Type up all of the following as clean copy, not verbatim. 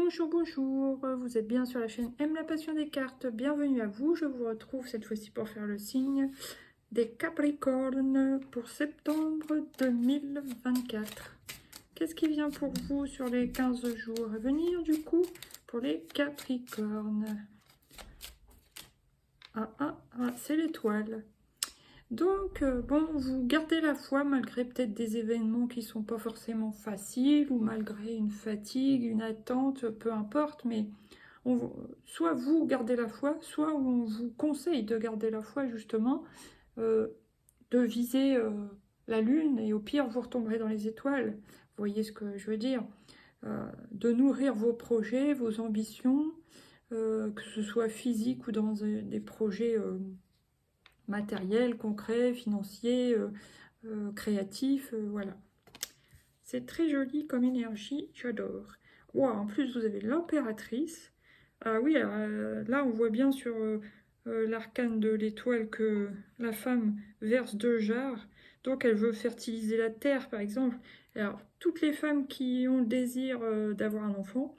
Bonjour, bonjour, vous êtes bien sur la chaîne Aime la passion des cartes, bienvenue à vous, je vous retrouve cette fois-ci pour faire le signe des Capricornes pour septembre 2024. Qu'est-ce qui vient pour vous sur les 15 jours à venir du coup pour les Capricornes? C'est l'étoile. Donc, bon, vous gardez la foi malgré peut-être des événements qui sont pas forcément faciles ou malgré une fatigue, une attente, peu importe, mais soit vous gardez la foi, soit on vous conseille de garder la foi justement, de viser la lune et au pire vous retomberez dans les étoiles. Vous voyez ce que je veux dire? De nourrir vos projets, vos ambitions, que ce soit physique ou dans des projets matériel, concret, financier, créatif, voilà. C'est très joli comme énergie, j'adore. Wow, en plus vous avez l'impératrice. Ah oui, alors, là on voit bien sur l'arcane de l'étoile que la femme verse 2 jarres, donc elle veut fertiliser la terre par exemple. Alors toutes les femmes qui ont le désir d'avoir un enfant,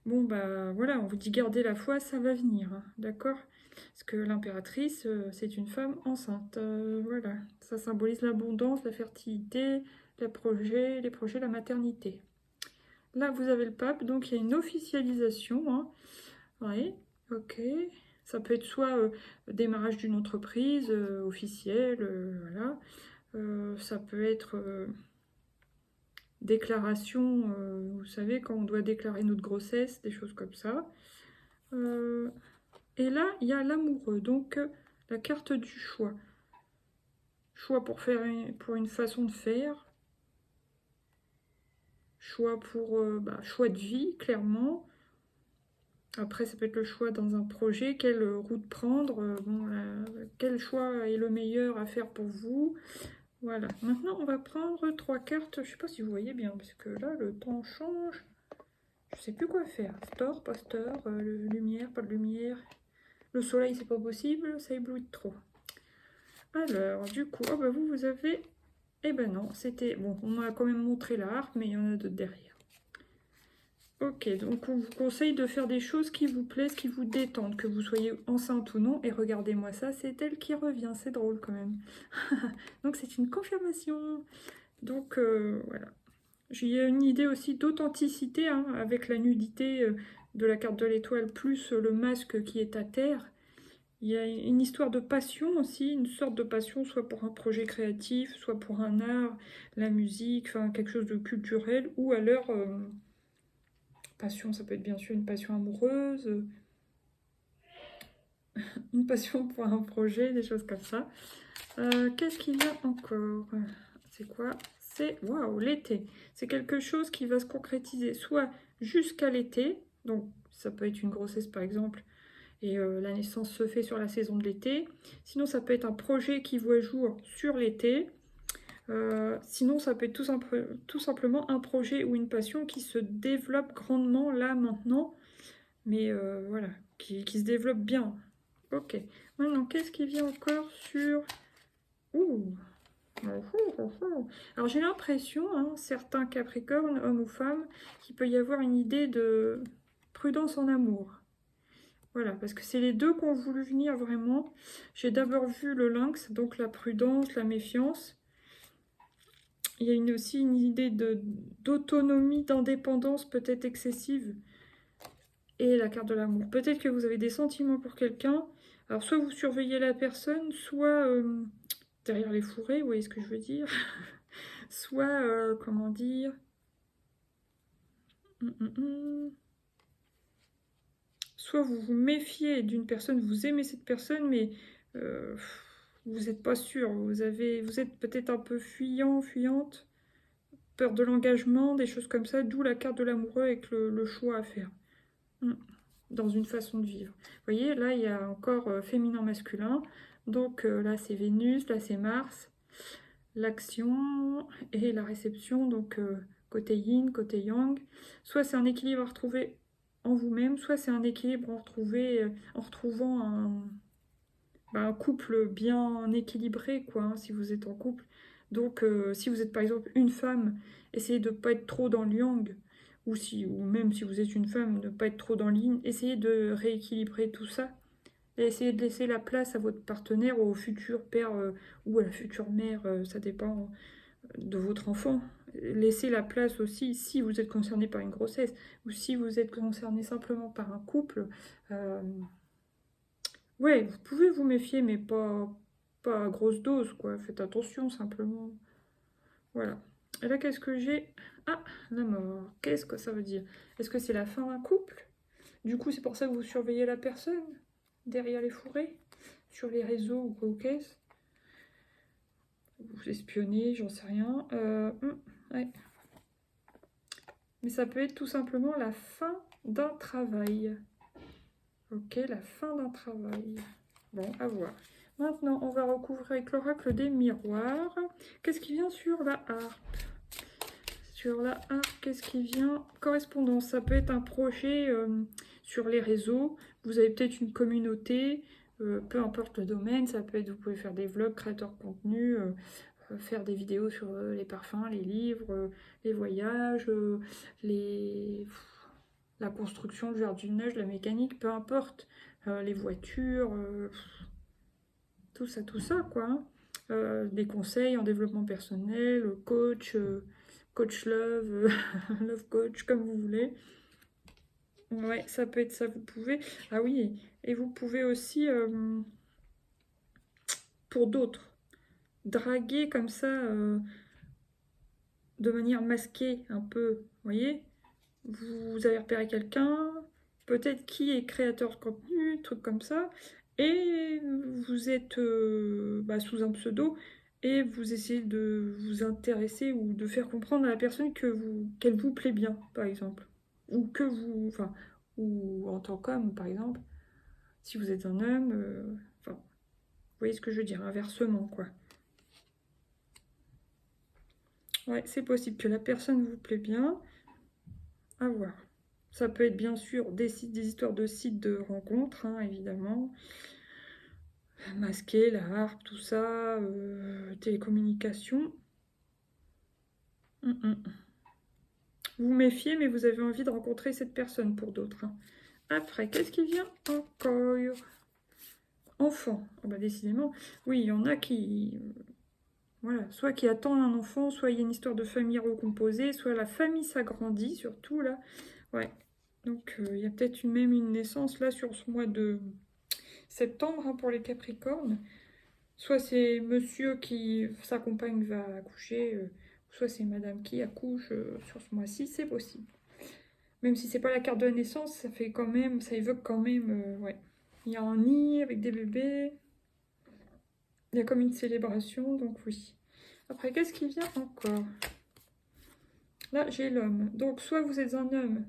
bon bah voilà, on vous dit gardez la foi, ça va venir, hein, d'accord? Parce que l'impératrice, c'est une femme enceinte, voilà. Ça symbolise l'abondance, la fertilité, les projets, la maternité. Là, vous avez le pape, donc il y a une officialisation, hein. Oui, ok. Ça peut être soit démarrage d'une entreprise officielle, voilà. Ça peut être déclaration, vous savez, quand on doit déclarer notre grossesse, des choses comme ça. Et là, il y a l'amoureux, donc la carte du choix. Choix pour une façon de faire. Choix pour choix de vie, clairement. Après, ça peut être le choix dans un projet, quelle route prendre, quel choix est le meilleur à faire pour vous. Voilà. Maintenant, on va prendre 3 cartes. Je ne sais pas si vous voyez bien, parce que là, le temps change. Je ne sais plus quoi faire. Store, pas store, lumière, pas de lumière. Le soleil, c'est pas possible, ça éblouit trop. Alors, du coup, vous avez... Eh ben non, c'était... Bon, on m'a quand même montré la harpe, mais il y en a d'autres derrière. Ok, donc on vous conseille de faire des choses qui vous plaisent, qui vous détendent, que vous soyez enceinte ou non. Et regardez-moi ça, c'est elle qui revient, c'est drôle quand même. Donc c'est une confirmation. Donc voilà. J'ai une idée aussi d'authenticité, hein, avec la nudité de la carte de l'étoile, plus le masque qui est à terre. Il y a une histoire de passion aussi, une sorte de passion, soit pour un projet créatif, soit pour un art, la musique, enfin quelque chose de culturel, ou alors... passion, ça peut être bien sûr une passion amoureuse, une passion pour un projet, des choses comme ça. Qu'est-ce qu'il y a encore? C'est quoi? C'est, waouh, l'été. C'est quelque chose qui va se concrétiser soit jusqu'à l'été, donc ça peut être une grossesse par exemple, et la naissance se fait sur la saison de l'été. Sinon, ça peut être un projet qui voit jour sur l'été. Sinon, ça peut être tout simplement un projet ou une passion qui se développe grandement là, maintenant, mais voilà, qui se développe bien. Ok. Maintenant, qu'est-ce qui vient encore sur... Ouh. Alors, j'ai l'impression, hein, certains Capricornes, hommes ou femmes, qu'il peut y avoir une idée de prudence en amour. Voilà, parce que c'est les deux qui ont voulu venir vraiment. J'ai d'abord vu le lynx, donc la prudence, la méfiance. Il y a aussi une idée d'autonomie, d'indépendance peut-être excessive. Et la carte de l'amour. Peut-être que vous avez des sentiments pour quelqu'un. Alors, soit vous surveillez la personne, soit derrière les fourrés, vous voyez ce que je veux dire. Soit, comment dire... Soit vous vous méfiez d'une personne, vous aimez cette personne, mais vous n'êtes pas sûr. Vous êtes peut-être un peu fuyant, fuyante, peur de l'engagement, des choses comme ça, d'où la carte de l'amoureux avec le choix à faire. Dans une façon de vivre. Vous voyez, là, il y a encore féminin-masculin. Donc là, c'est Vénus, là, c'est Mars. L'action et la réception, donc côté yin, côté yang. Soit c'est un équilibre à retrouver en vous-même, soit c'est un équilibre à retrouver en retrouvant un couple bien équilibré, quoi, hein, si vous êtes en couple. Donc, si vous êtes par exemple une femme, essayez de ne pas être trop dans le yang, ou même si vous êtes une femme, ne pas être trop dans ligne, essayez de rééquilibrer tout ça. Et essayez de laisser la place à votre partenaire, au futur père ou à la future mère, ça dépend de votre enfant. Laissez la place aussi si vous êtes concerné par une grossesse ou si vous êtes concerné simplement par un couple. euh, ouais, vous pouvez vous méfier, mais pas à grosse dose, quoi. Faites attention simplement. Voilà. Et là, qu'est-ce que j'ai? Ah, la mort. Qu'est-ce que ça veut dire? Est-ce que c'est la fin d'un couple? Du coup, c'est pour ça que vous surveillez la personne derrière les fourrés, sur les réseaux ou quoi, qu'est-ce? Vous espionnez, j'en sais rien. Ouais. Mais ça peut être tout simplement la fin d'un travail. Ok, la fin d'un travail. Bon, à voir. Maintenant, on va recouvrir avec l'oracle des miroirs. Qu'est-ce qui vient sur la harpe? Sur la harpe, qu'est-ce qui vient? Correspondance, ça peut être un projet sur les réseaux. Vous avez peut-être une communauté, peu importe le domaine. Ça peut être, vous pouvez faire des vlogs, créateurs de contenu, faire des vidéos sur les parfums, les livres, les voyages, la construction, le jardinage, la mécanique, peu importe. Les voitures, tout ça, quoi. Des conseils en développement personnel, coach, coach love, love coach, comme vous voulez. Ouais, ça peut être ça, vous pouvez. Ah oui, et vous pouvez aussi, pour d'autres, draguer comme ça, de manière masquée, un peu, vous voyez. Vous avez repéré quelqu'un, peut-être qui est créateur de contenu, truc comme ça, et vous êtes sous un pseudo, et vous essayez de vous intéresser ou de faire comprendre à la personne qu'elle vous plaît bien, par exemple. Ou que vous, enfin, ou en tant qu'homme, par exemple, si vous êtes un homme, enfin, vous voyez ce que je veux dire, inversement, quoi. Ouais, c'est possible que la personne vous plaît bien, à voir. Ça peut être bien sûr des histoires de sites de rencontres, hein, évidemment. Masquer, la harpe, tout ça, télécommunication. Vous méfiez, mais vous avez envie de rencontrer cette personne pour d'autres. Hein. Après, qu'est-ce qui vient encore? Enfant. Oh bah décidément, oui, il y en a qui... Voilà, soit qui attendent un enfant, soit il y a une histoire de famille recomposée, soit la famille s'agrandit, surtout là. Ouais, donc il y a peut-être même une naissance là sur ce mois de septembre hein, pour les Capricornes. Soit c'est monsieur qui, sa compagne va accoucher, soit c'est madame qui accouche sur ce mois-ci, c'est possible. Même si c'est pas la carte de naissance, ça fait quand même, ça évoque quand même, ouais. Il y a un nid avec des bébés, il y a comme une célébration, donc oui. Après, qu'est-ce qui vient encore? Là, j'ai l'homme. Donc, soit vous êtes un homme,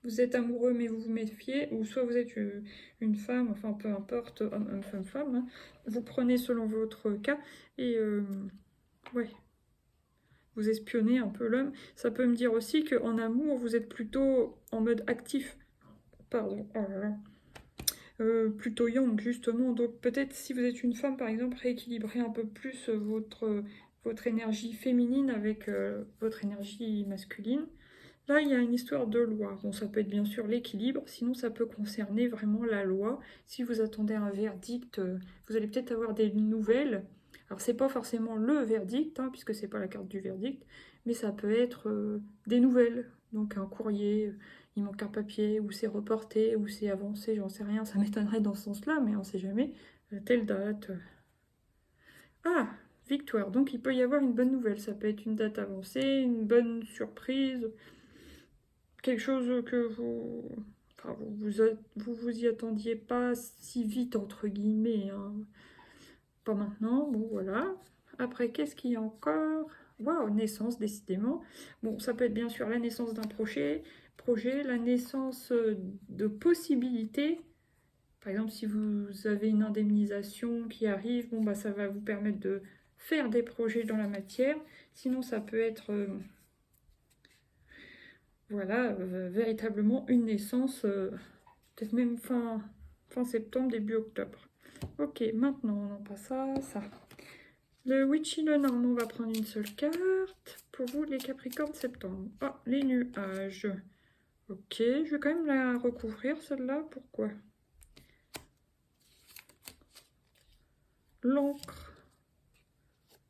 vous êtes amoureux mais vous vous méfiez, ou soit vous êtes une femme, enfin peu importe, homme, femme, femme. Hein. Vous prenez selon votre cas et ouais, vous espionnez un peu l'homme. Ça peut me dire aussi qu'en amour, vous êtes plutôt en mode actif. Pardon, oh là là. Plutôt yang, justement. Donc peut-être si vous êtes une femme, par exemple, rééquilibrer un peu plus votre énergie féminine avec votre énergie masculine. Là, il y a une histoire de loi. Bon, ça peut être bien sûr l'équilibre, sinon ça peut concerner vraiment la loi. Si vous attendez un verdict, vous allez peut-être avoir des nouvelles. Alors, c'est pas forcément le verdict, hein, puisque c'est pas la carte du verdict, mais ça peut être des nouvelles. Donc, un courrier, il manque un papier, ou c'est reporté, ou c'est avancé, j'en sais rien. Ça m'étonnerait dans ce sens-là, mais on sait jamais. Telle date. Ah, victoire. Donc, il peut y avoir une bonne nouvelle. Ça peut être une date avancée, une bonne surprise quelque chose que enfin, vous y attendiez pas si vite, entre guillemets. Hein. Pas maintenant, bon voilà. Après, qu'est-ce qu'il y a encore? Waouh, naissance, décidément. Bon, ça peut être bien sûr la naissance d'un projet, la naissance de possibilités. Par exemple, si vous avez une indemnisation qui arrive, bon, bah, ça va vous permettre de faire des projets dans la matière. Sinon, ça peut être... voilà, véritablement une naissance, peut-être même fin septembre, début octobre. Ok, maintenant on en passe à ça. Le Witchy Lenormand va prendre une seule carte pour vous, les Capricornes, septembre. Oh, les nuages. Ok, je vais quand même la recouvrir, celle-là. Pourquoi? L'encre.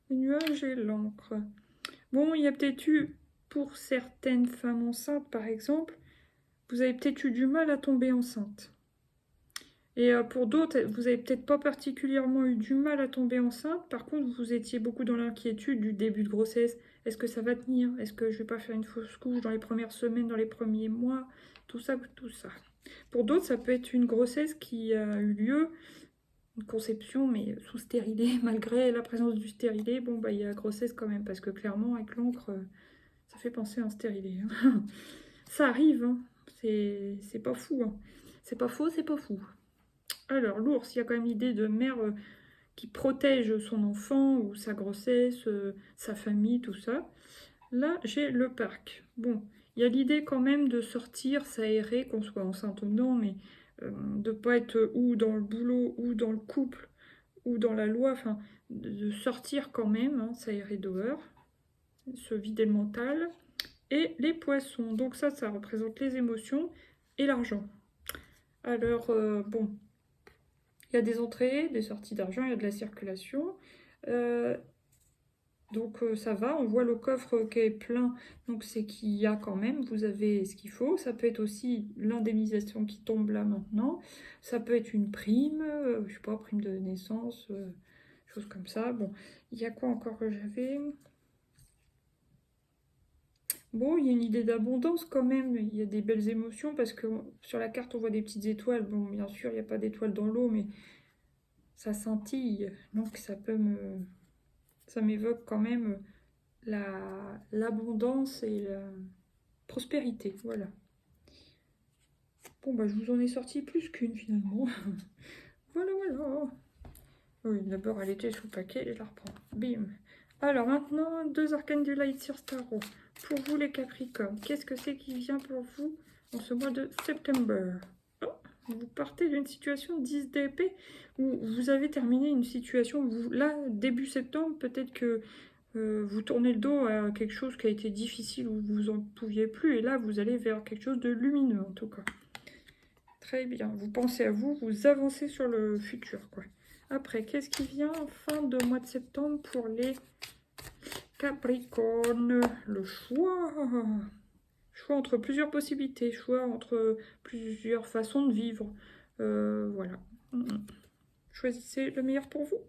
Les nuages et l'encre. Bon, il y a peut-être eu, pour certaines femmes enceintes, par exemple, vous avez peut-être eu du mal à tomber enceinte. Et pour d'autres, vous avez peut-être pas particulièrement eu du mal à tomber enceinte. Par contre, vous étiez beaucoup dans l'inquiétude du début de grossesse. Est-ce que ça va tenir? Est-ce que je vais pas faire une fausse couche dans les premières semaines, dans les premiers mois? Tout ça, tout ça. Pour d'autres, ça peut être une grossesse qui a eu lieu, une conception, mais sous stérilet, malgré la présence du stérilet. Bon, bah, il y a grossesse quand même, parce que clairement, avec l'encre, ça fait penser à un stérilet. Ça arrive, hein. C'est pas fou, hein. C'est pas faux, c'est pas fou. Alors, l'ours, il y a quand même l'idée de mère qui protège son enfant ou sa grossesse, sa famille, tout ça. Là, j'ai le parc. Bon, il y a l'idée quand même de sortir, s'aérer, qu'on soit enceinte ou non, mais de ne pas être ou dans le boulot, ou dans le couple, ou dans la loi, enfin, de sortir quand même, hein, s'aérer dehors, se vider le mental. Et les poissons, donc ça représente les émotions et l'argent. Alors, bon, il y a des entrées, des sorties d'argent, il y a de la circulation. Donc ça va, on voit le coffre qui est plein, donc c'est qu'il y a quand même, vous avez ce qu'il faut. Ça peut être aussi l'indemnisation qui tombe là maintenant. Ça peut être une prime, je sais pas, prime de naissance, choses comme ça. Bon, il y a quoi encore que j'avais? Bon, il y a une idée d'abondance quand même, il y a des belles émotions parce que sur la carte on voit des petites étoiles. Bon, bien sûr, il n'y a pas d'étoiles dans l'eau, mais ça scintille, donc ça m'évoque quand même l'abondance et la prospérité, voilà. Bon, bah, je vous en ai sorti plus qu'une finalement. Voilà, voilà. Oui, d'abord, elle était sous paquet, et je la reprends. Bim. Alors maintenant, 2 arcanes du Light sur Tarot. Pour vous, les Capricornes, qu'est-ce que c'est qui vient pour vous en ce mois de septembre? Oh, vous partez d'une situation 10 d'épée où vous avez terminé une situation, là, début septembre, peut-être que vous tournez le dos à quelque chose qui a été difficile où vous en pouviez plus, et là, vous allez vers quelque chose de lumineux, en tout cas. Très bien, vous pensez à vous, vous avancez sur le futur, quoi. Après, qu'est-ce qui vient en fin de mois de septembre pour les Capricornes? Le choix. Choix entre plusieurs possibilités, choix entre plusieurs façons de vivre. Voilà. Choisissez le meilleur pour vous.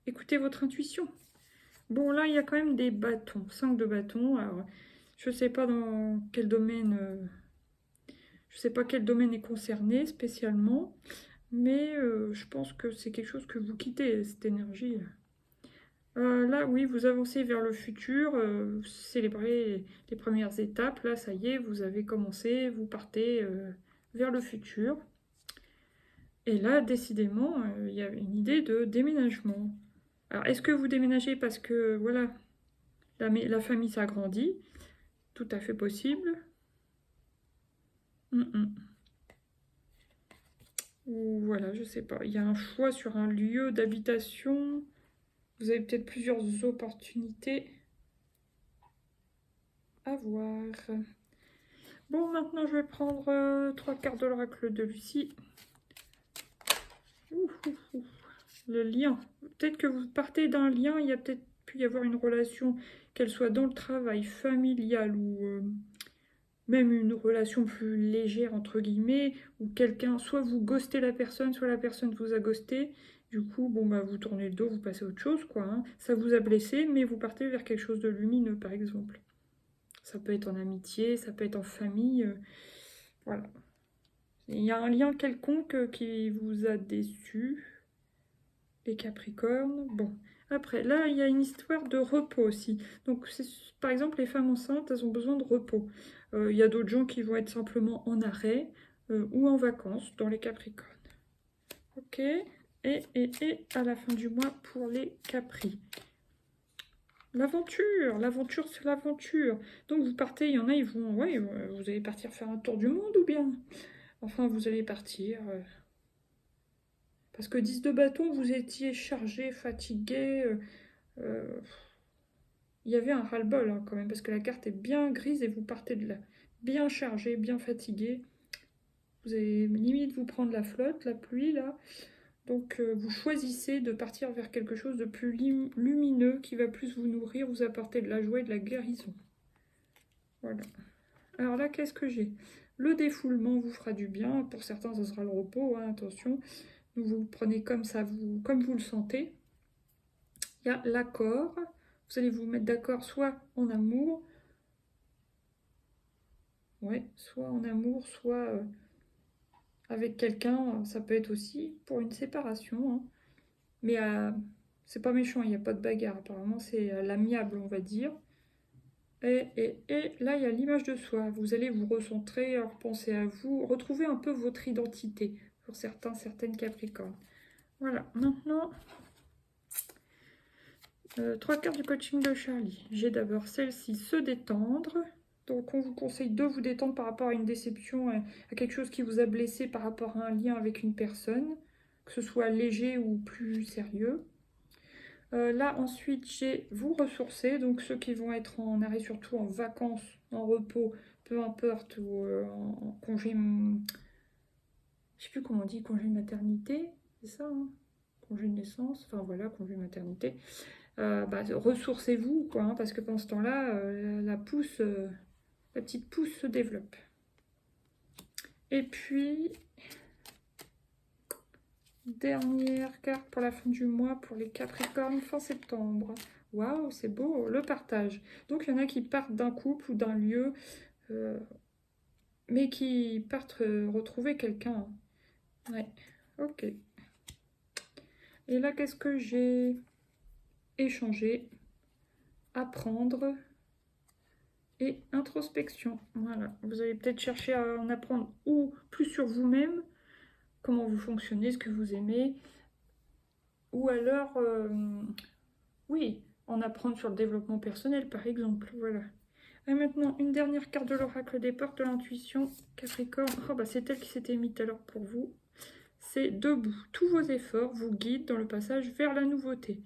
Écoutez votre intuition. Bon, là, il y a quand même des bâtons. 5 de bâtons. Alors, je ne sais pas dans quel domaine... je sais pas quel domaine est concerné spécialement. Mais je pense que c'est quelque chose que vous quittez, cette énergie. Là, oui, vous avancez vers le futur, vous célébrez les premières étapes. Là, ça y est, vous avez commencé, vous partez vers le futur. Et là, décidément, il y a une idée de déménagement. Alors, est-ce que vous déménagez parce que, voilà, la famille s'agrandit? Tout à fait possible. Ou voilà, je sais pas. Il y a un choix sur un lieu d'habitation. Vous avez peut-être plusieurs opportunités à voir. Bon, maintenant je vais prendre 3 cartes de l'oracle de Lucie. Le lien. Peut-être que vous partez d'un lien, il y a peut-être pu y avoir une relation, qu'elle soit dans le travail, familial ou même une relation plus légère, entre guillemets, où quelqu'un, soit vous ghostez la personne, soit la personne vous a ghosté. Du coup, bon, bah, vous tournez le dos, vous passez à autre chose, quoi. Hein. Ça vous a blessé, mais vous partez vers quelque chose de lumineux, par exemple. Ça peut être en amitié, ça peut être en famille. Voilà. Il y a un lien quelconque qui vous a déçu, les Capricornes. Bon, après, là, il y a une histoire de repos aussi. Donc, par exemple, les femmes enceintes, elles ont besoin de repos. Il y a d'autres gens qui vont être simplement en arrêt ou en vacances dans les Capricornes. Ok, et à la fin du mois pour les Capris. L'aventure sur l'aventure. Donc vous partez, il y en a, ils vont, ouais, vous allez partir faire un tour du monde ou bien? Enfin, vous allez partir. Parce que 10 de bâton, vous étiez chargé, fatigué. il y avait un ras-le-bol hein, quand même, parce que la carte est bien grise et vous partez de là. Bien chargé, bien fatigué. Vous avez limite vous prendre la flotte, la pluie là. Donc vous choisissez de partir vers quelque chose de plus lumineux qui va plus vous nourrir, vous apporter de la joie et de la guérison. Voilà. Alors là, qu'est-ce que j'ai? Le défoulement vous fera du bien. Pour certains, ce sera le repos, hein, attention. Vous prenez comme ça, comme vous le sentez. Il y a l'accord. Vous allez vous mettre d'accord soit en amour, ouais, soit en amour, soit avec quelqu'un. Ça peut être aussi pour une séparation. Hein. Mais c'est pas méchant, il n'y a pas de bagarre. Apparemment, c'est l'amiable, on va dire. Et là, il y a l'image de soi. Vous allez vous recentrer, repenser à vous, retrouver un peu votre identité pour certains, certaines Capricornes. Voilà, maintenant, 3 cartes du coaching de Charlie. J'ai d'abord celle-ci, se détendre. Donc, on vous conseille de vous détendre par rapport à une déception, à quelque chose qui vous a blessé par rapport à un lien avec une personne, que ce soit léger ou plus sérieux. Là, ensuite, j'ai vous ressourcer, donc ceux qui vont être en arrêt, surtout en vacances, en repos, peu importe, ou en congé, je sais plus comment on dit, congé maternité, c'est ça, hein, congé de naissance, enfin voilà, congé maternité. Ressourcez-vous, quoi, hein, parce que pendant ce temps-là, la petite pousse se développe. Et puis, dernière carte pour la fin du mois pour les Capricornes, fin septembre. Waouh, c'est beau, le partage. Donc, il y en a qui partent d'un couple ou d'un lieu, mais qui partent retrouver quelqu'un. Ouais, ok. Et là, qu'est-ce que j'ai? Échanger, apprendre et introspection. Voilà, vous allez peut-être chercher à en apprendre ou plus sur vous-même, comment vous fonctionnez, ce que vous aimez, ou alors, oui, en apprendre sur le développement personnel, par exemple. Voilà. Et maintenant, une dernière carte de l'oracle des portes de l'intuition, Capricorne. Oh, bah, c'est elle qui s'était mise tout à l'heure pour vous. C'est debout. Tous vos efforts vous guident dans le passage vers la nouveauté.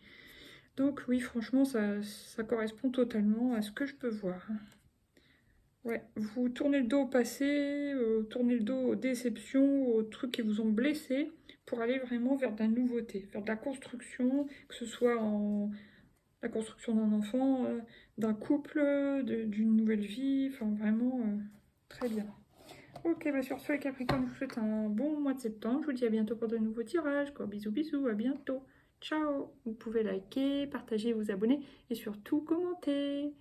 Donc oui, franchement, ça correspond totalement à ce que je peux voir. Ouais, vous tournez le dos au passé, tournez le dos aux déceptions, aux trucs qui vous ont blessé, pour aller vraiment vers de la nouveauté, vers de la construction, que ce soit en la construction d'un enfant, d'un couple, d'une nouvelle vie, enfin vraiment très bien. Ok, bah sur ce les Capricornes, je vous souhaite un bon mois de septembre, je vous dis à bientôt pour de nouveaux tirages, quoi. Bisous bisous, à bientôt. Ciao. Vous pouvez liker, partager, vous abonner et surtout commenter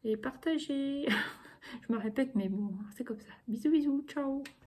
et partager. Je me répète, mais bon, c'est comme ça. Bisous bisous, ciao.